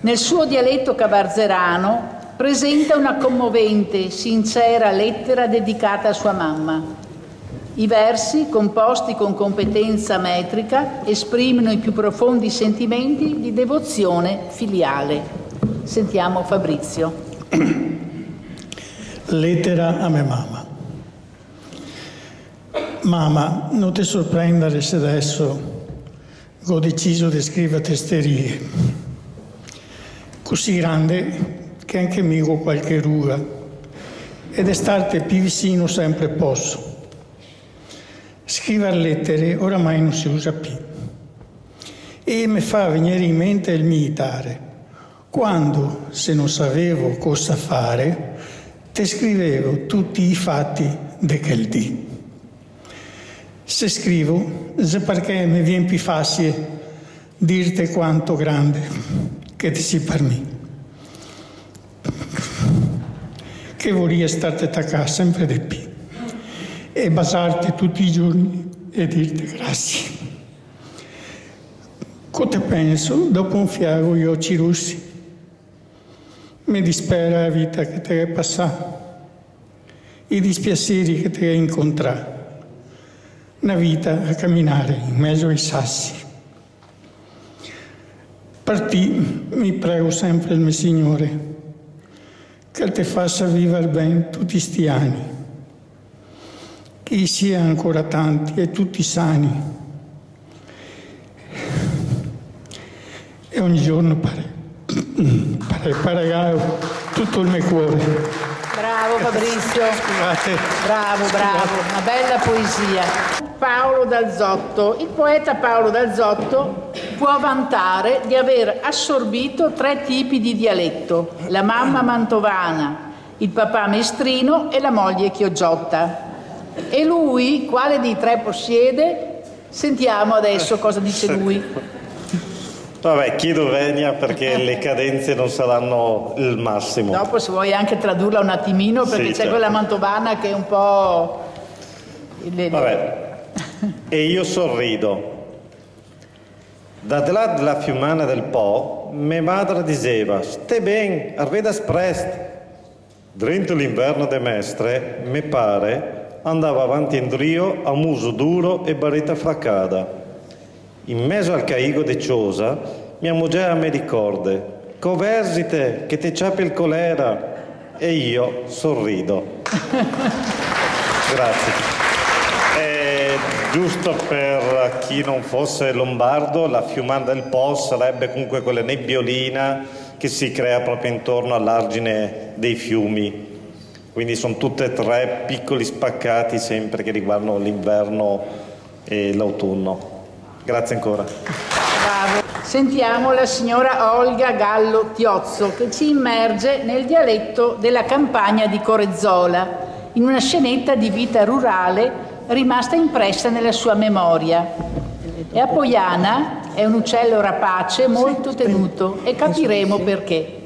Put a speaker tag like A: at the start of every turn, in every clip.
A: Nel suo dialetto cabarzerano presenta una commovente, sincera lettera dedicata a sua mamma. I versi, composti con competenza metrica, esprimono i più profondi sentimenti di devozione filiale. Sentiamo Fabrizio.
B: Lettera a mia mamma. Mamma, non ti sorprendere se adesso ho deciso di scrivere testerie. Così grande che anche mi ho qualche ruga ed è starti più vicino sempre posso. Scrivere lettere oramai non si usa più e mi fa venire in mente il militare. Quando, se non sapevo cosa fare, te scrivevo tutti i fatti di quel dì. Se scrivo, è perché mi viene più facile dirti quanto grande che ti sei per me. Che vorrei starti a sempre di più e basarti tutti i giorni e dirti grazie. Cosa penso dopo un fiago gli occhi rossi? Mi dispera la vita che ti è passata, i dispiaceri che ti hai incontrato, una vita a camminare in mezzo ai sassi. Per te mi prego sempre il mio Signore che ti faccia vivere bene tutti sti anni, che sia ancora tanti e tutti sani e ogni giorno pregare tutto il mio cuore.
A: Bravo Fabrizio.
B: Scusate.
A: Bravo, una bella poesia. Paolo Dalzotto. Il poeta Paolo Dalzotto può vantare di aver assorbito 3 tipi di dialetto: la mamma mantovana, il papà mestrino e la moglie chioggiotta. E lui, quale dei 3 possiede? Sentiamo adesso cosa dice lui.
C: Vabbè, chiedo venia perché le cadenze non saranno il massimo.
A: Dopo se vuoi anche tradurla un attimino, perché
C: sì,
A: c'è
C: certo.
A: quella mantovana che è un po'...
C: Vabbè, e io sorrido. Da là della fiumana del Po, mia madre diceva, stai ben, arvedas prest. Dentro l'inverno de mestre, me pare, andava avanti in drio a muso duro e baretta fraccada. In mezzo al caigo de Ciosa, mia moglie mi ricorde, coversite che ti ciapi il colera, e io sorrido. Grazie. Giusto per chi non fosse lombardo, la fiumana del Po sarebbe comunque quella nebbiolina che si crea proprio intorno all'argine dei fiumi. Quindi sono tutte e 3 piccoli spaccati sempre che riguardano l'inverno e l'autunno. Grazie ancora.
A: Bravo. Sentiamo la signora Olga Gallo Tiozzo che ci immerge nel dialetto della campagna di Corezzola, in una scenetta di vita rurale rimasta impressa nella sua memoria. E a Poiana è un uccello rapace molto tenuto e capiremo perché.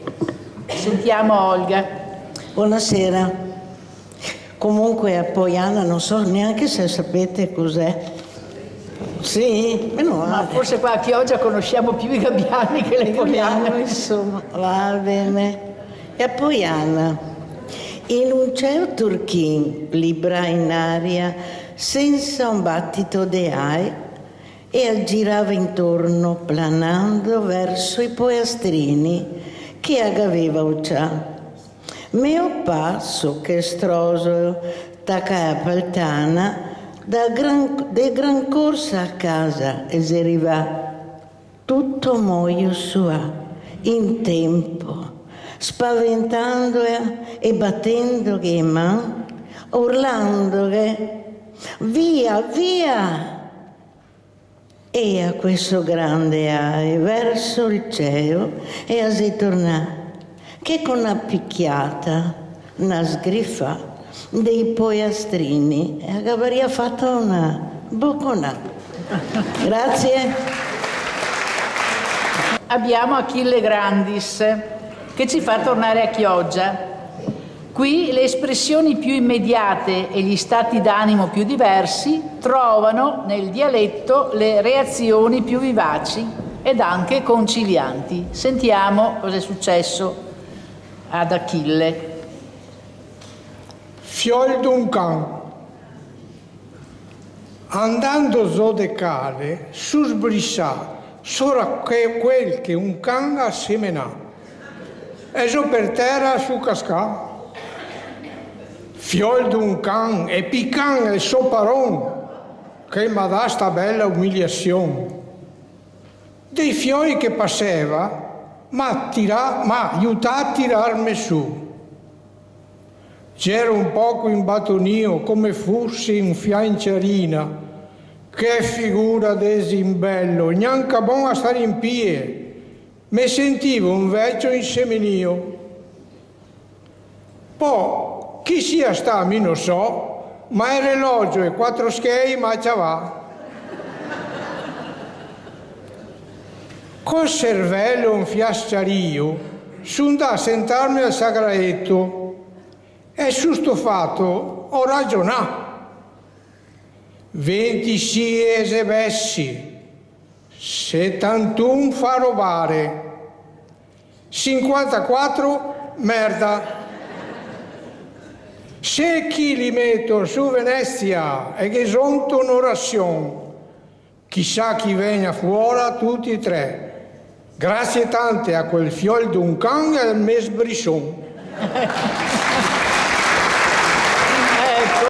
A: Sentiamo Olga.
D: Buonasera. Comunque a Poiana non so neanche se sapete cos'è. Sì, meno male.
A: Ma forse qua a Chioggia conosciamo più i gabbiani che le poiane.
D: Insomma, va bene. E a Poiana, in un cielo turchin, libra in aria, senza un battito de ai, e girava intorno, planando verso i poiastrini che agaveva già. Meo passo che stroso tacca a paltana, de gran corsa a casa e si arriva tutto muoio sua, in tempo, spaventando e battendo che man, urlando che via, via! E a questo grande ai verso il cielo e a si tornare, che con una picchiata, una sgriffa dei poiastrini e avrebbe fatto una boccona. Grazie.
A: Abbiamo Achille Grandis che ci fa tornare a Chioggia. Qui le espressioni più immediate e gli stati d'animo più diversi trovano nel dialetto le reazioni più vivaci. ed anche concilianti. Sentiamo cosa è successo ad Achille.
E: Fiol d'un can. Andando Zodecale, su sbrissà, solo quel che un can ha semenato. E giù per terra su cascà. Fiol d'un can e piccan e soparon, che m'ha dato sta bella umiliazione. Dei fiori che passava, m'ha aiutato a tirarmi su. C'era un poco imbattonio come fosse un fianciarina. Che figura desimbello, neanche buono a stare in piedi. Mi sentivo un vecchio inseminio. Poi, chi sia sta, mi non so, ma il relogio e 4 schei ma ci va. Col cervello un fiasciario, sono andato a sentarmi al sagraetto e su sto fatto ho ragionato. 26 esebessi, 71 fa robare, 54 merda. Se chi li metto su Venezia e che sono un'orazione, chissà chi venga fuori tutti e 3. Grazie tante a quel fiol d'un can e al mes brisson.